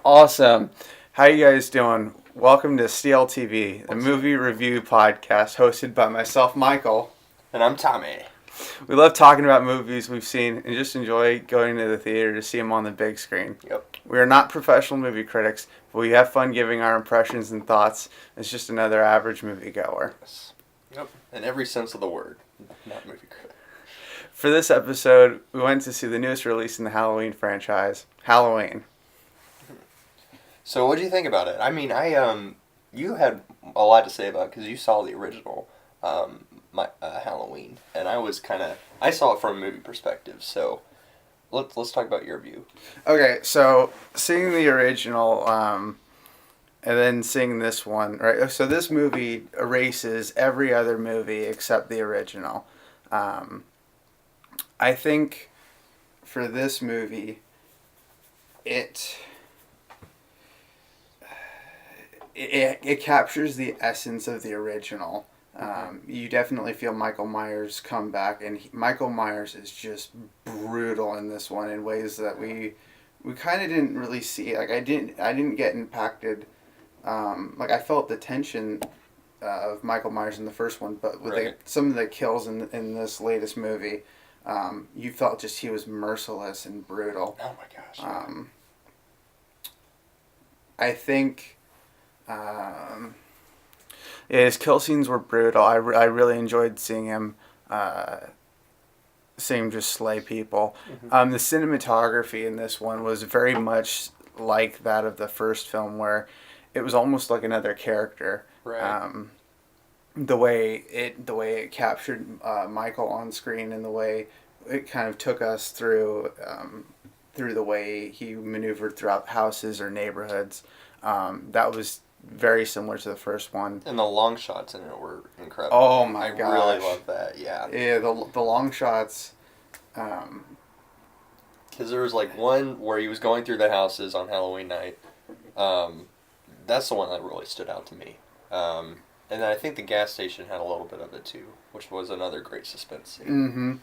Awesome. How you guys doing? Welcome to CLTV, the movie review podcast hosted by myself, Michael. And I'm Tommy. We love talking about movies we've seen and just enjoy going to the theater to see them on the big screen. Yep. We are not professional movie critics, but we have fun giving our impressions and thoughts. It's just another average moviegoer. Yes. Yep. In every sense of the word, not movie critic. For this episode, we went to see the newest release in the Halloween franchise, Halloween. So what do you think about it? I mean, you had a lot to say about it because you saw the original Halloween, and I saw it from a movie perspective. So let's talk about your view. Okay, so seeing the original, and then seeing this one, right? So this movie erases every other movie except the original. I think for this movie, it captures the essence of the original. You definitely feel Michael Myers come back, and Michael Myers is just brutal in this one in ways that we kind of didn't really see. Like I didn't get impacted. Like I felt the tension of Michael Myers in the first one, but with some of the kills in this latest movie, you felt just he was merciless and brutal. Oh my gosh. I think. His kill scenes were brutal. I really enjoyed seeing him just slay people. Mm-hmm. The cinematography in this one was very much like that of the first film, where it was almost like another character. Right. The way it captured Michael on screen, and the way it kind of took us through the way he maneuvered throughout houses or neighborhoods. That was very similar to the first one. And the long shots in it were incredible. Oh my gosh. I really love that, yeah. Yeah, the long shots. Because there was like one where he was going through the houses on Halloween night. That's the one that really stood out to me. And then I think the gas station had a little bit of it too, which was another great suspense scene. Mm-hmm.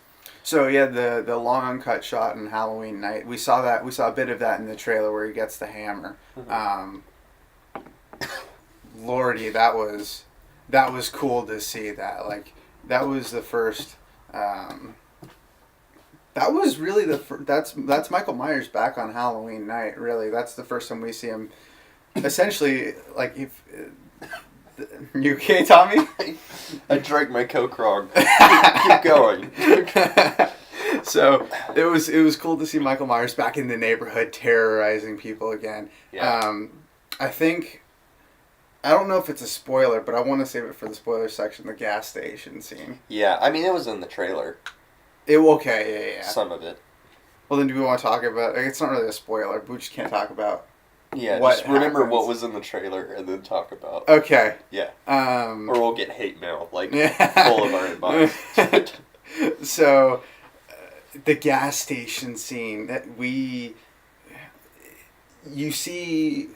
So yeah, the long uncut shot in Halloween night. We saw a bit of that in the trailer where he gets the hammer. Mm-hmm. Lordy, that was cool to see that. Like that was the first. That was really that's Michael Myers back on Halloween night. Really, that's the first time we see him. Essentially, like if. You okay, Tommy? I drank my Coke wrong. Keep going. So it was cool to see Michael Myers back in the neighborhood terrorizing people again. Yeah. I don't know if it's a spoiler, but I want to save it for the spoiler section. The gas station scene. Yeah, I mean it was in the trailer. Yeah. Some of it. Well, then do we want to talk about? It's not really a spoiler, but we just can't talk about. Yeah, what just remember happens. what was in the trailer and then talk about. Okay. Yeah. Or we'll get hate mail, like, full of our inbox. So, the gas station scene that you see.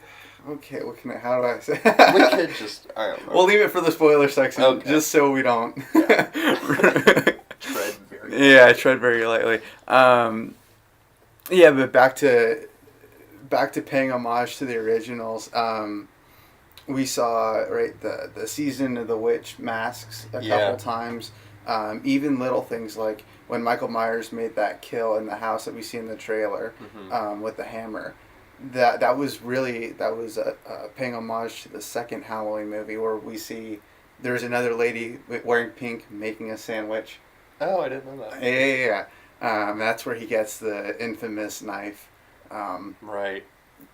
Okay, how do I say? We could just. I don't know. We'll leave it for the spoiler section, just so we don't. Tread very. Yeah, I tread very lightly. Yeah, but back to paying homage to the originals. We saw the season of the witch masks a couple times. Even little things like when Michael Myers made that kill in the house that we see in the trailer, with the hammer. That was paying homage to the second Halloween movie, where we see there's another lady wearing pink making a sandwich. Oh, I didn't know that. Yeah. That's where he gets the infamous knife. Right.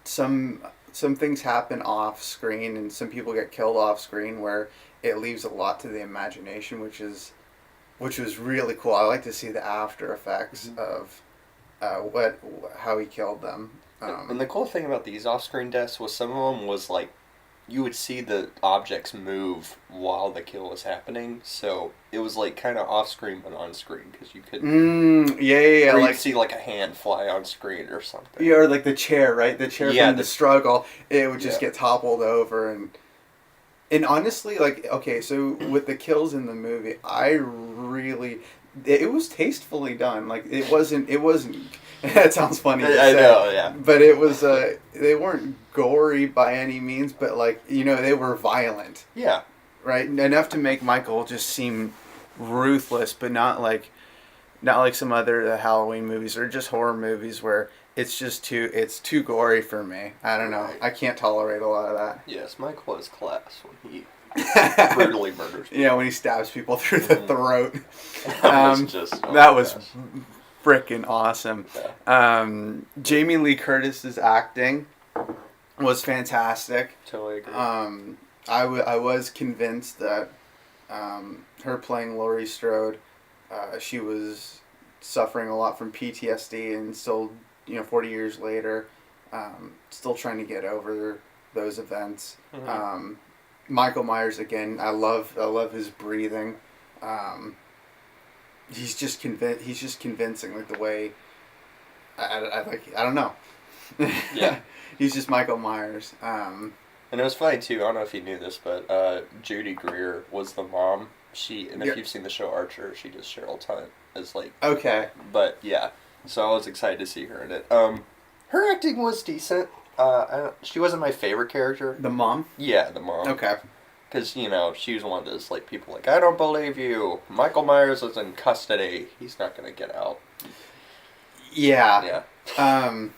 Some things happen off screen, and some people get killed off screen, where it leaves a lot to the imagination, which was really cool. I like to see the after effects of how he killed them. And the cool thing about these off-screen deaths was some of them was like you would see the objects move while the kill was happening, so it was like kind of off-screen but on-screen because you could. Yeah. Or like you'd see like a hand fly on screen or something. Yeah, or like the chair, right? The chair from the struggle, it would just get toppled over, and honestly, like, okay, so with the kills in the movie, it was tastefully done. Like it wasn't That sounds funny to I say. know, yeah. But it was, they weren't gory by any means, but like, they were violent, Yeah. right? Enough to make Michael just seem ruthless, but not like some other Halloween movies or just horror movies where it's too gory for me. I don't know. Right. I can't tolerate a lot of that. Yes, Michael has class when he brutally murders people. Yeah, when he stabs people through the throat. That was just... oh That my was gosh. freaking awesome. Yeah. Jamie Lee Curtis's acting was fantastic. Totally agree. I was convinced that her playing Laurie Strode, she was suffering a lot from PTSD and still, 40 years later, still trying to get over those events. Mhm. Michael Myers again. I love his breathing. He's just convincing, like the way. I don't know. Yeah. He's just Michael Myers. And it was funny too. I don't know if you knew this, but Judy Greer was the mom. And if Yeah. you've seen the show Archer, she does Cheryl Tunt as like. Okay. But yeah, so I was excited to see her in it. Her acting was decent. She wasn't my favorite character. The mom. Yeah, the mom. Okay. Because she was one of those like people like, I don't believe you. Michael Myers is in custody. He's not gonna get out. Yeah. Yeah.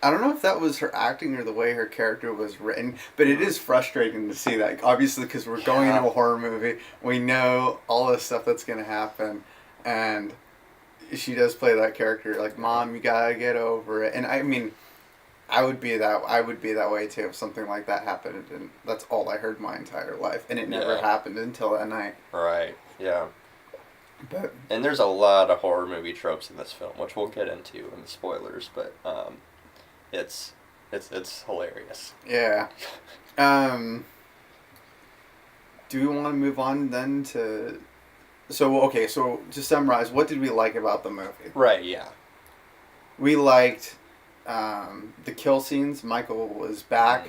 I don't know if that was her acting or the way her character was written, but it is frustrating to see that. Obviously, because we're going into a horror movie, we know all the stuff that's going to happen, and she does play that character like, "Mom, you gotta get over it." And I mean, I would be that way too if something like that happened, and that's all I heard my entire life, and it never Yeah. happened until that night. Right. Yeah. But And there's a lot of horror movie tropes in this film, which we'll get into in the spoilers. But it's hilarious. yeah. Do we want to move on then to? So okay, so to summarize, what did we like about the movie? Right. Yeah. We liked the kill scenes. Michael was back.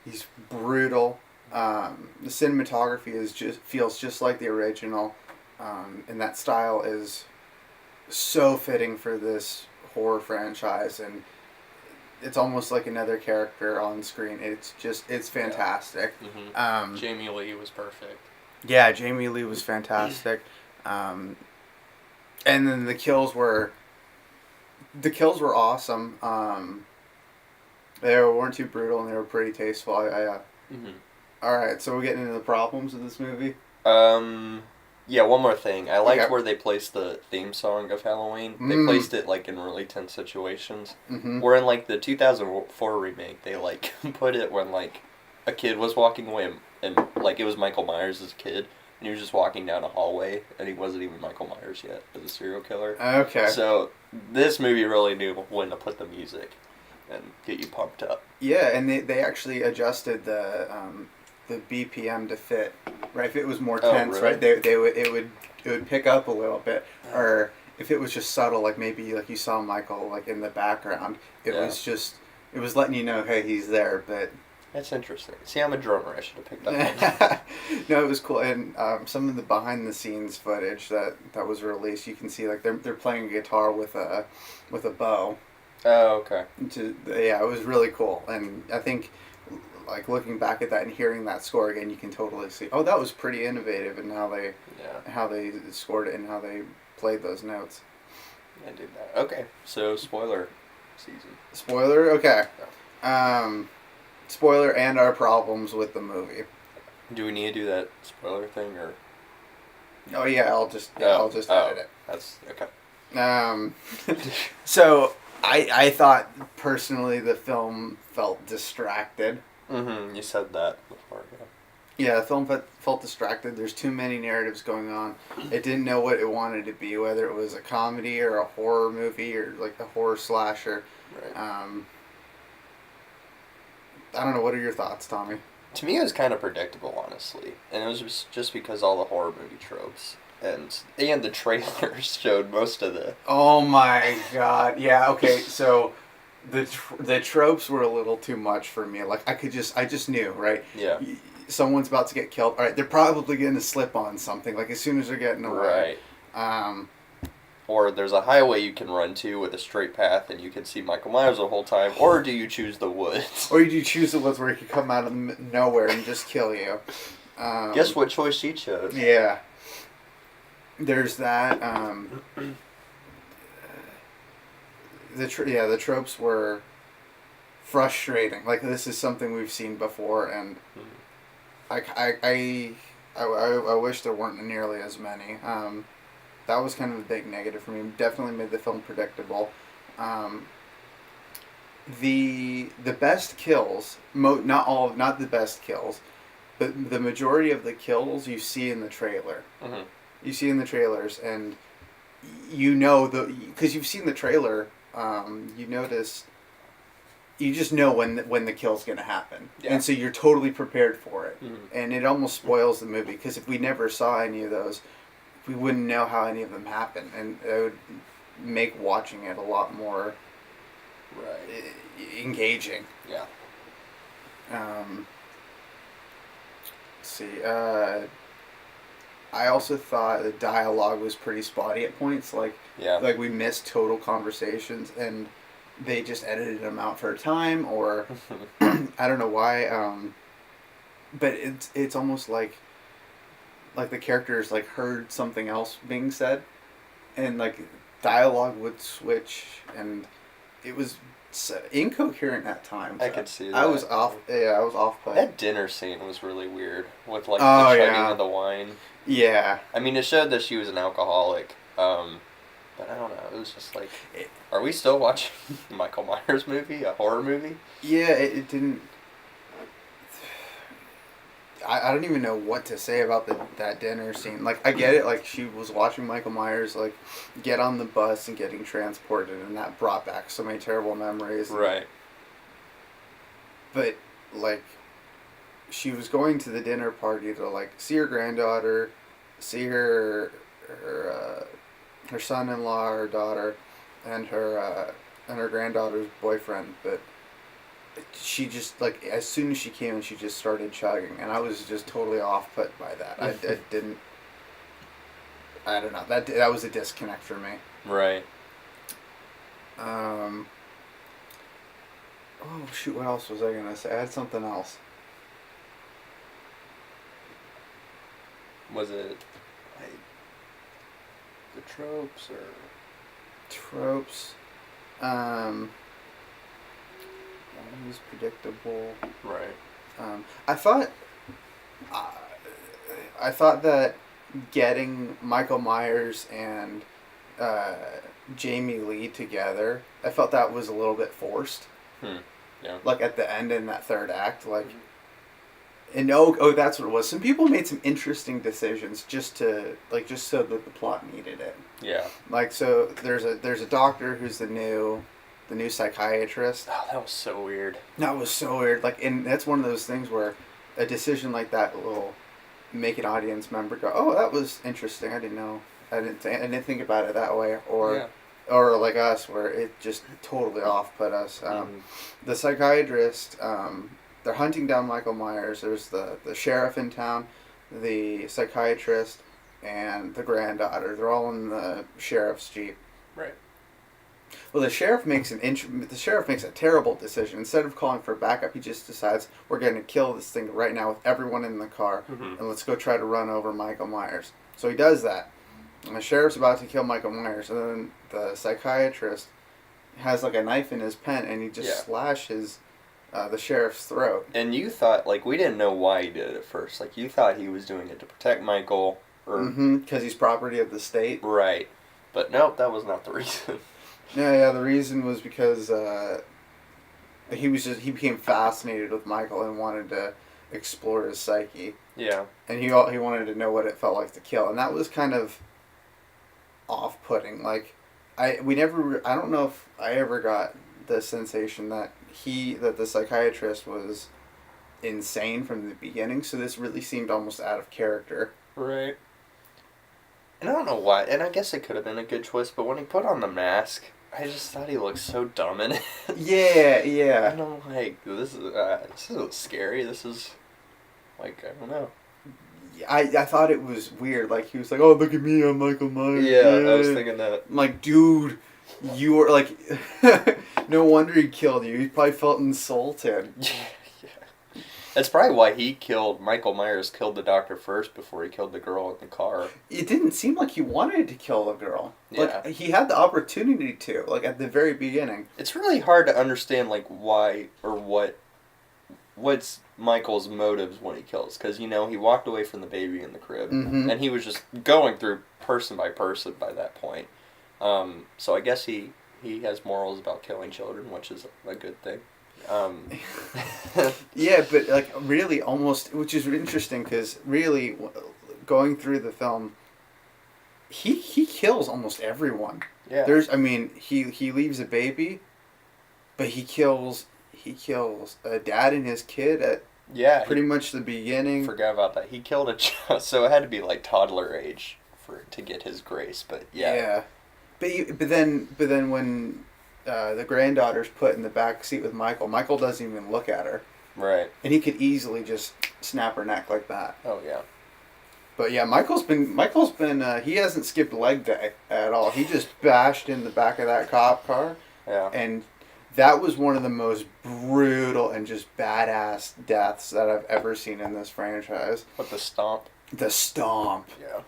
He's brutal. The cinematography feels just like the original, and that style is so fitting for this horror franchise, and it's almost like another character on screen. It's fantastic. Mm-hmm. Jamie Lee was perfect. Yeah, Jamie Lee was fantastic. And then the kills were awesome. They weren't too brutal and they were pretty tasteful. Mm-hmm. All right, so we're getting into the problems of this movie. Yeah, one more thing. I liked Okay. where they placed the theme song of Halloween. They Mm. placed it like in really tense situations. Mm-hmm. Where in like the 2004 remake, they like put it when like a kid was walking away and like it was Michael Myers as a kid, and he was just walking down a hallway, and he wasn't even Michael Myers yet as a serial killer. Okay. So this movie really knew when to put the music and get you pumped up. Yeah, and they actually adjusted the BPM to fit. Right, if it was more Oh, tense, really? right, it would pick up a little bit, or if it was just subtle, like maybe like you saw Michael like in the background, it was letting you know, hey, he's there, but. That's interesting. See, I'm a drummer. I should have picked up on that. No, it was cool, and some of the behind the scenes footage that was released, you can see like they're playing a guitar with a bow. Oh, okay. Yeah, it was really cool, and I think like looking back at that and hearing that score again, you can totally see. Oh, that was pretty innovative in how they scored it and how they played those notes. I did that. Okay, so spoiler season. Spoiler, okay. Spoiler and our problems with the movie. Do we need to do that spoiler thing or? Oh yeah, I'll just edit it. That's okay. So I thought personally the film felt distracted. Mm-hmm. You said that before. Yeah, the film felt distracted. There's too many narratives going on. It didn't know what it wanted to be, whether it was a comedy or a horror movie or like a horror slasher. Right. I don't know. What are your thoughts, Tommy? To me, it was kind of predictable, honestly, and it was just because all the horror movie tropes and the trailers showed most of the. Oh my god! Yeah. Okay. So the tropes were a little too much for me. Like I just knew, right? Yeah. Someone's about to get killed. All right, they're probably going to slip on something. Like as soon as they're getting away. Right. or there's a highway you can run to with a straight path and you can see Michael Myers the whole time, or do you choose the woods? Or you choose the woods where he could come out of nowhere and just kill you. Guess what choice she chose? Yeah. There's that. The tropes were frustrating. Like, this is something we've seen before, and I wish there weren't nearly as many. That was kind of a big negative for me. Definitely made the film predictable. The best kills, not the best kills, but the majority of the kills you see in the trailer. Mm-hmm. You see in the trailers, and you know because you've seen the trailer. You notice. You just know when the kill's gonna happen, and so you're totally prepared for it, and it almost spoils the movie because if we never saw any of those, we wouldn't know how any of them happened, and it would make watching it a lot more engaging. Yeah. Let's see. I also thought the dialogue was pretty spotty at points. Like we missed total conversations, and they just edited them out for a time, or I don't know why. But it's almost like the characters like heard something else being said, and like dialogue would switch, and it was incoherent at times. I could see that. I was off. Yeah, I was off. That dinner scene was really weird with like the chugging of the wine. Yeah. I mean, it showed that she was an alcoholic. But I don't know. It was just like, are we still watching Michael Myers movie, a horror movie? Yeah, it didn't. I don't even know what to say about that dinner scene. Like, I get it. Like, she was watching Michael Myers like get on the bus and getting transported, and that brought back so many terrible memories. Right. But like, she was going to the dinner party to like see her granddaughter, see her son-in-law, her daughter, and her granddaughter's boyfriend, but she just like as soon as she came in, she just started chugging, and I was just totally off put by that. I didn't. I don't know. That was a disconnect for me. Right. Oh shoot! What else was I gonna say? I had something else. Was it like the tropes or tropes? One was predictable. Right. I thought that getting Michael Myers and Jamie Lee together, I felt that was a little bit forced. Yeah. Like at the end in that third act, like. And that's what it was. Some people made some interesting decisions just so that the plot needed it. Yeah. Like, so there's a doctor who's the new psychiatrist. Oh, that was so weird. That was so weird. Like, and that's one of those things where a decision like that will make an audience member go, "Oh, that was interesting. I didn't know. I didn't think about it that way." Or like us, where it just totally off-put us. The psychiatrist. They're hunting down Michael Myers. There's the sheriff in town, the psychiatrist, and the granddaughter. They're all in the sheriff's jeep. Right. Well, the sheriff makes a terrible decision. Instead of calling for backup, he just decides we're going to kill this thing right now with everyone in the car, and let's go try to run over Michael Myers. So he does that, and the sheriff's about to kill Michael Myers, and then the psychiatrist has like a knife in his pen, and he just slashes the sheriff's throat. And you thought, like, we didn't know why he did it at first. Like, you thought he was doing it to protect Michael. Because he's property of the state. Right. But nope, that was not the reason. Yeah, the reason was because he became fascinated with Michael and wanted to explore his psyche. Yeah. And he wanted to know what it felt like to kill. And that was kind of off-putting. Like, I don't know if I ever got the sensation that the psychiatrist was insane from the beginning, so this really seemed almost out of character. Right. And I don't know why, and I guess it could have been a good choice, but when he put on the mask, I just thought he looked so dumb in it. Yeah. And I'm like, this is scary. This is, like, I don't know. I thought it was weird. Like, he was like, "Oh, look at me, I'm Michael Myers." Yeah, I was thinking that. I'm like, dude, you were like, no wonder he killed you. He probably felt insulted. Yeah. That's probably why Michael Myers killed the doctor first before he killed the girl in the car. It didn't seem like he wanted to kill the girl. Yeah. Like, he had the opportunity to, like, at the very beginning. It's really hard to understand, like, why or what's Michael's motives when he kills. Because, he walked away from the baby in the crib. Mm-hmm. And he was just going through person by person by that point. So I guess he has morals about killing children, which is a good thing. Yeah, but like really almost, which is interesting because really going through the film, he kills almost everyone. Yeah. He leaves a baby, but he kills a dad and his kid at pretty much the beginning. Forgot about that. He killed a child, so it had to be like toddler age to get his grace. But yeah. Yeah, but then when the granddaughter's put in the back seat with Michael doesn't even look at her. Right. And he could easily just snap her neck like that. Oh yeah. But yeah, Michael's been he hasn't skipped leg day at all. He just bashed in the back of that cop car. Yeah. And that was one of the most brutal and just badass deaths that I've ever seen in this franchise. With the stomp. The stomp. Yeah.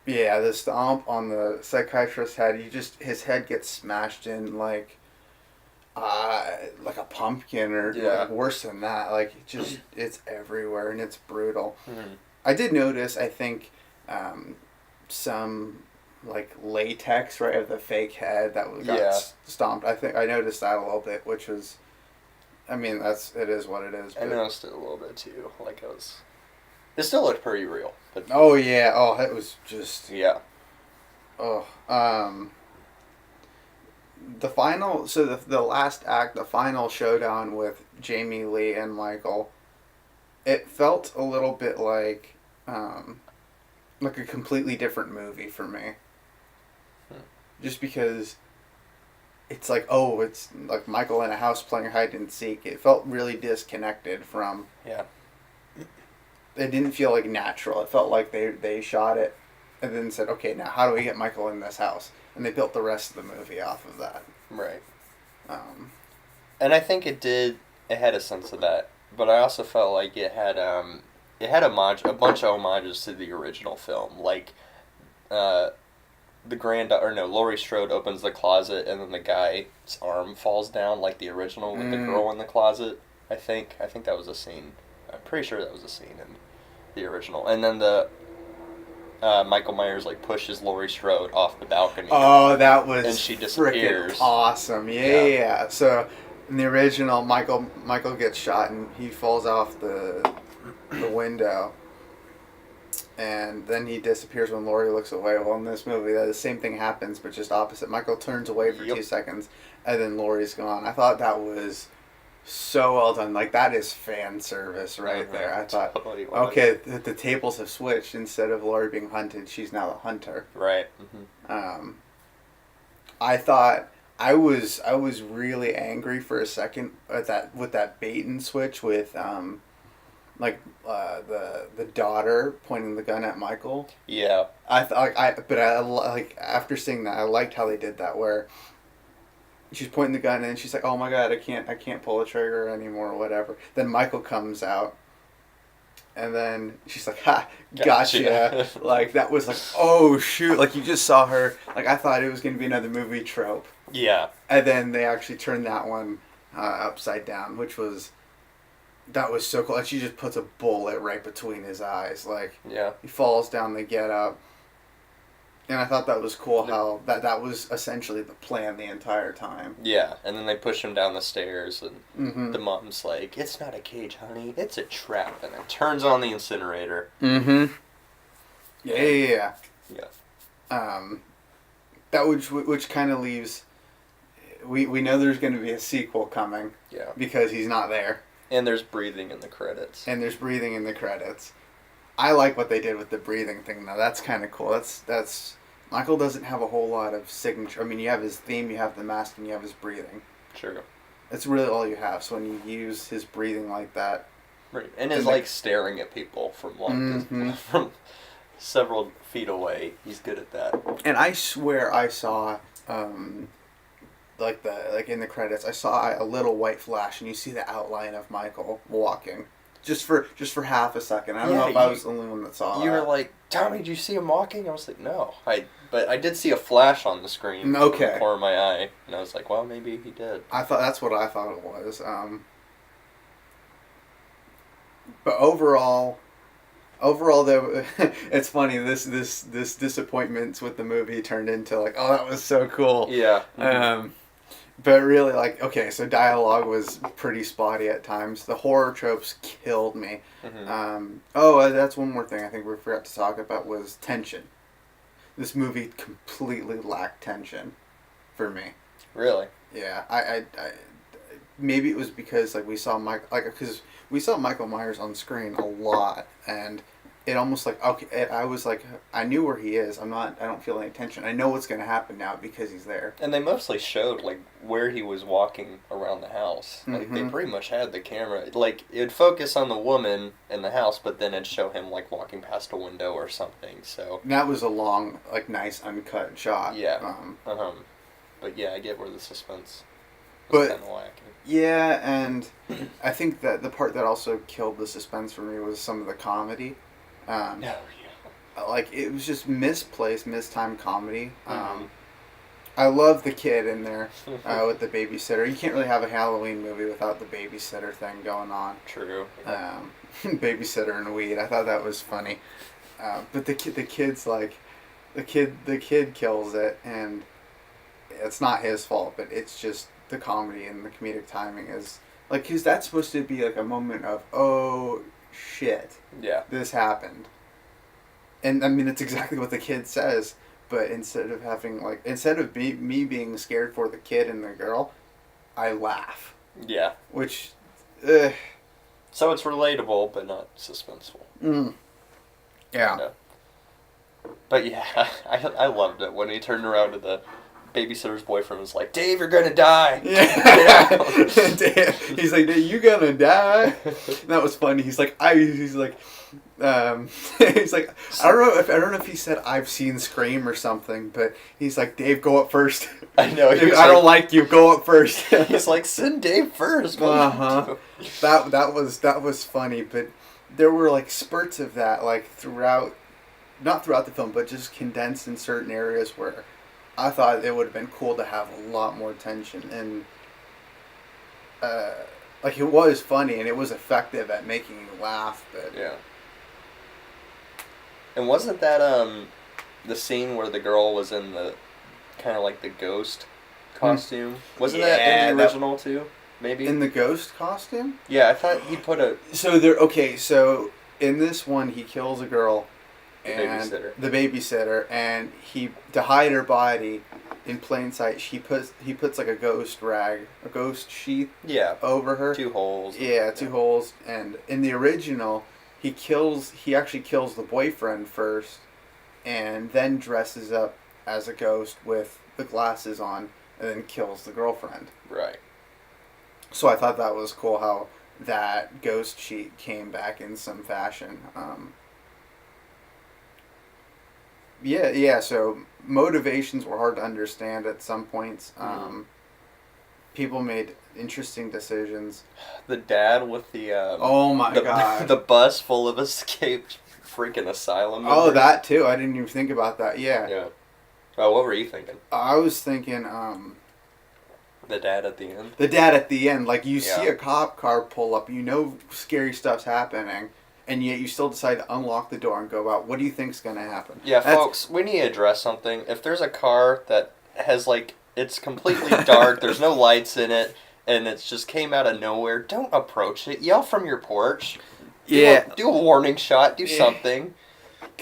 Yeah, the stomp on the psychiatrist's head. His head gets smashed in like a pumpkin or like worse than that. Like it's everywhere and it's brutal. Mm-hmm. I did notice, I think, some like latex right of the fake head that got stomped. I think I noticed that a little bit, which was, I mean, it is what it is. I noticed it a little bit too. Like it still looked pretty real. But oh yeah, oh it was just oh the final. So the last act, the final showdown with Jamie Lee and Michael, it felt a little bit like a completely different movie for me. Just because it's like, oh, it's like Michael in a house playing hide and seek. It felt really disconnected from. Yeah. It didn't feel like natural. It felt like they shot it and then said, okay, now how do we get Michael in this house? And they built the rest of the movie off of that. Right. And I think it had a sense of that, but I also felt like it had a bunch of homages to the original film, like Laurie Strode opens the closet and then the guy's arm falls down like the original with the girl in the closet. I think that was a scene. I'm pretty sure that was a scene in the original. And then the Michael Myers like pushes Laurie Strode off the balcony. Oh, that was and she disappears. Awesome. Yeah. So in the original, Michael gets shot and he falls off the window. And then he disappears when Laurie looks away. Well, in this movie, the same thing happens, but just opposite. Michael turns away for 2 seconds, and then Laurie's gone. I thought that was so well done. Like, that is fan service right there. I thought, totally okay, the tables have switched. Instead of Laurie being hunted, she's now the hunter. Right. Mm-hmm. I thought I was really angry for a second with that bait and switch with the daughter pointing the gun at Michael. Yeah. After seeing that, I liked how they did that, where she's pointing the gun and then she's like, "Oh my God, I can't pull the trigger anymore," or whatever. Then Michael comes out, and then she's like, "Ha, gotcha!" Like, that was like, oh shoot! Like, you just saw her. Like, I thought it was gonna be another movie trope. Yeah. And then they actually turned that one upside down, that was so cool. And she just puts a bullet right between his eyes. Like, he falls down, they get up. And I thought that was cool how that was essentially the plan the entire time. Yeah, and then they push him down the stairs, and the mom's like, "It's not a cage, honey. It's a trap." And it turns on the incinerator. Mm-hmm. Yeah. That which kind of leaves... We know there's going to be a sequel coming. Yeah. Because he's not there. And there's breathing in the credits. I like what they did with the breathing thing, though. That's kind of cool. That's Michael doesn't have a whole lot of signature. I mean, you have his theme, you have the mask, and you have his breathing. Sure. That's really all you have. So when you use his breathing like that, Right. And is like staring at people from like from several feet away. He's good at that. And I swear I saw like in the credits, I saw a little white flash, and you see the outline of Michael walking, just for half a second. I don't know if I was the only one that saw. You were like, Tommy, did you see him walking? I was like, no, but I did see a flash on the screen. Okay. From the corner of my eye, and I was like, well, maybe he did. That's what I thought it was. But overall, though, it's funny. This disappointments with the movie turned into like, oh, that was so cool. Yeah. But really, like, okay, so dialogue was pretty spotty at times. The horror tropes killed me. That's one more thing I think we forgot to talk about was tension. This movie completely lacked tension for me. Really? Yeah, I maybe it was because we saw Michael Myers on screen a lot, and it almost like, okay, I was like, I knew where he is. I don't feel any tension. I know what's going to happen now because he's there. And they mostly showed like where he was walking around the house. Like they pretty much had the camera, like it'd focus on the woman in the house, but then it'd show him like walking past a window or something. So and that was a long, like, nice uncut shot. Yeah. But yeah, I get where the suspense was kind of lacking. Yeah, and I think that the part that also killed the suspense for me was some of the comedy. Like, it was just mistimed comedy. I love the kid in there with the babysitter. You can't really have a Halloween movie without the babysitter thing going on. True. Babysitter and weed. I thought that was funny. But the kid's like, the kid kills it, and it's not his fault, but it's just the comedy and the comedic timing is like, because that's supposed to be like a moment of, oh shit, yeah, this happened. And I mean, it's exactly what the kid says, but instead of me being scared for the kid and the girl, I laugh. Yeah. Which, so it's relatable, but not suspenseful. Yeah. But yeah, I loved it when he turned around to the babysitter's boyfriend was like, Dave, you're gonna die. Yeah. Dave, he's like, you gonna die? That was funny. He's like, he's like, I don't know if he said I've seen Scream or something, but he's like, Dave, go up first. I know. I don't like you. Go up first. He's like, send Dave first. That was funny, but there were like spurts of that like not throughout the film, but just condensed in certain areas where I thought it would have been cool to have a lot more tension, and like, it was funny and it was effective at making you laugh, but yeah. And wasn't that the scene where the girl was in the kind of like the ghost costume? Wasn't that in the original too? Maybe in the ghost costume? Yeah, I thought he put a. So in this one he kills a girl. The babysitter, and to hide her body in plain sight, he puts like a ghost sheath over her. 2 holes. Yeah, 2 holes. And in the original, he actually kills the boyfriend first, and then dresses up as a ghost with the glasses on, and then kills the girlfriend. Right. So I thought that was cool how that ghost sheet came back in some fashion. Yeah, so motivations were hard to understand at some points. People made interesting decisions. The dad with the... oh my god. The bus full of escaped freaking asylum members. Oh, that too. I didn't even think about that. Yeah. Yeah. Oh, what were you thinking? I was thinking... the dad at the end? The dad at the end. Like, you see a cop car pull up, you know scary stuff's happening, and yet you still decide to unlock the door and go out. What do you think's going to happen? Yeah, folks, we need to address something. If there's a car that has, like, it's completely dark, there's no lights in it, and it just came out of nowhere, don't approach it. Yell from your porch. Do a warning shot. Do something.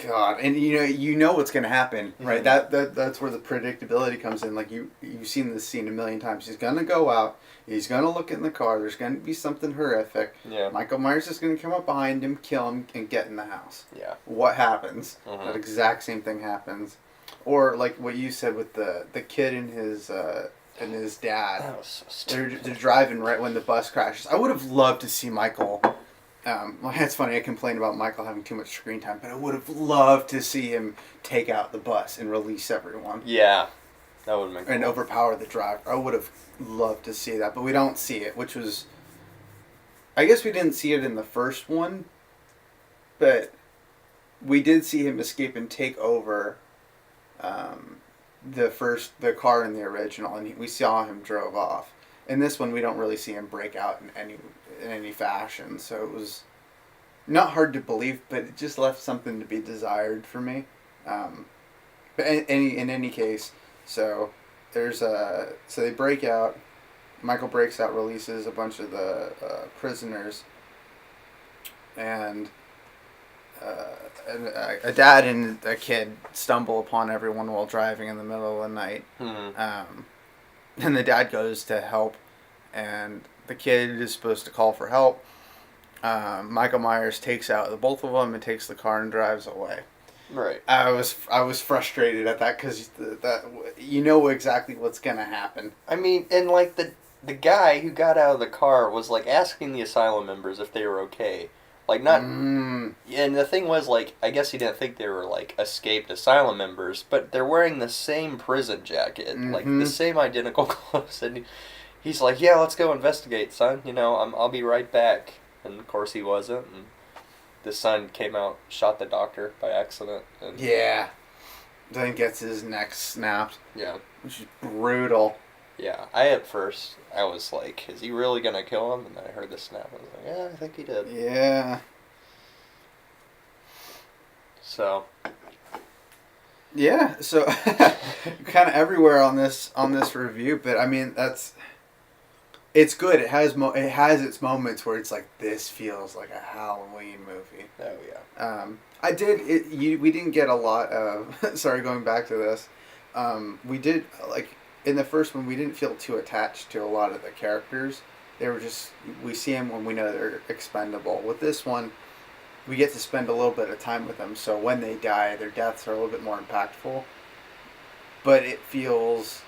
God, and you know what's going to happen, right? That's where the predictability comes in. Like, you've seen this scene a million times. He's going to go out. He's going to look in the car. There's going to be something horrific. Yeah. Michael Myers is going to come up behind him, kill him, and get in the house. Yeah. What happens? That exact same thing happens. Or like what you said with the kid and his dad. That was so stupid. They're driving right when the bus crashes. I would have loved to see Michael Well, it's funny. I complained about Michael having too much screen time, but I would have loved to see him take out the bus and release everyone. Yeah, that would make. And overpower the driver. I would have loved to see that, but we don't see it, which was. I guess we didn't see it in the first one, but we did see him escape and take over. The car in the original, and we saw him drove off. In this one, we don't really see him break out in any fashion, so it was not hard to believe, but it just left something to be desired for me. But in any case, so so they break out. Michael breaks out, releases a bunch of the prisoners, and a dad and a kid stumble upon everyone while driving in the middle of the night. Mm-hmm. And the dad goes to help, and the kid is supposed to call for help. Michael Myers takes out the both of them and takes the car and drives away. Right. I was frustrated at that because that you know exactly what's gonna happen. I mean, and like the guy who got out of the car was like asking the asylum members if they were okay. Like not, and the thing was like I guess he didn't think they were like escaped asylum members, but they're wearing the same prison jacket, like the same identical clothes, and he's like, "Yeah, let's go investigate, son. You know, I'll be right back." And of course he wasn't, and the son came out, shot the doctor by accident, and yeah, then gets his neck snapped. Yeah, which is brutal. Yeah, at first I was like, is he really gonna kill him? And then I heard the snap. I was like, yeah, I think he did. Yeah. So. Yeah, so kind of everywhere on this review, but I mean it's good. It has its moments where it's like this feels like a Halloween movie. Oh yeah. We didn't get a lot of sorry, going back to this. We did like. In the first one, we didn't feel too attached to a lot of the characters. They were just, we see them when we know they're expendable. With this one, we get to spend a little bit of time with them, so when they die, their deaths are a little bit more impactful. But it feels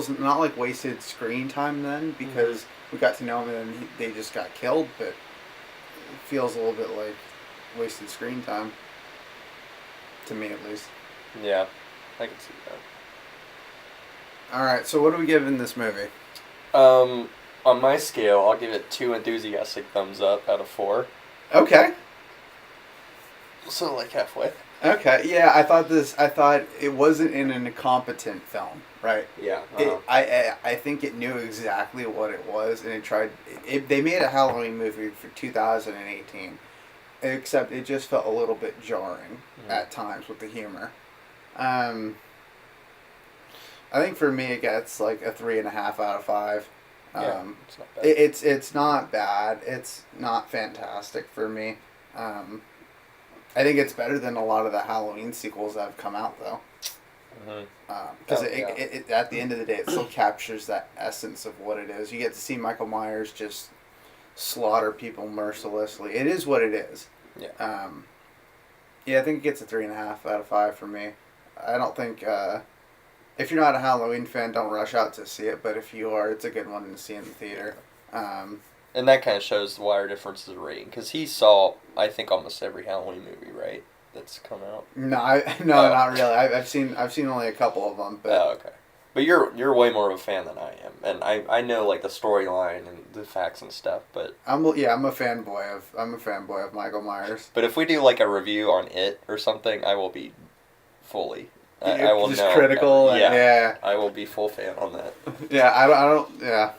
not like wasted screen time then, because we got to know them and then they just got killed, but it feels a little bit like wasted screen time. To me, at least. Yeah, I can see that. Alright, so what do we give in this movie? On my scale, I'll give it 2 enthusiastic thumbs up out of 4. Okay. So, like, halfway. Okay, yeah, I thought it wasn't in an incompetent film, right? Yeah. I think it knew exactly what it was, and they made a Halloween movie for 2018, except it just felt a little bit jarring at times with the humor. I think for me it gets like a 3.5 out of 5. Yeah, it's not bad. It's not bad. It's not fantastic for me. I think it's better than a lot of the Halloween sequels that have come out though. Because at the end of the day, it still captures that essence of what it is. You get to see Michael Myers just slaughter people mercilessly. It is what it is. Yeah. Yeah, I think it gets a 3.5 out of 5 for me. I don't think if you're not a Halloween fan, don't rush out to see it. But if you are, it's a good one to see in the theater. And that kind of shows why our difference is rating, because he saw, I think, almost every Halloween movie, right? That's come out. No, not really. I've seen only a couple of them. But okay. But you're way more of a fan than I am, and I know like the storyline and the facts and stuff. But I'm a fanboy of Michael Myers. But if we do like a review on it or something, I will be fully. I will just know. critical. Yeah, I will be full fan on that. Yeah, I don't. Yeah,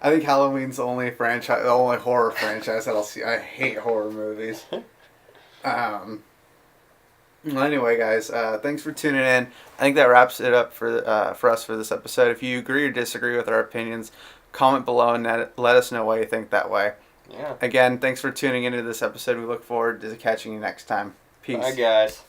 I think Halloween's the only horror franchise that I'll see. I hate horror movies. Well, anyway, guys, thanks for tuning in. I think that wraps it up for us for this episode. If you agree or disagree with our opinions, comment below and let us know why you think that way. Yeah. Again, thanks for tuning into this episode. We look forward to catching you next time. Peace. Bye, guys.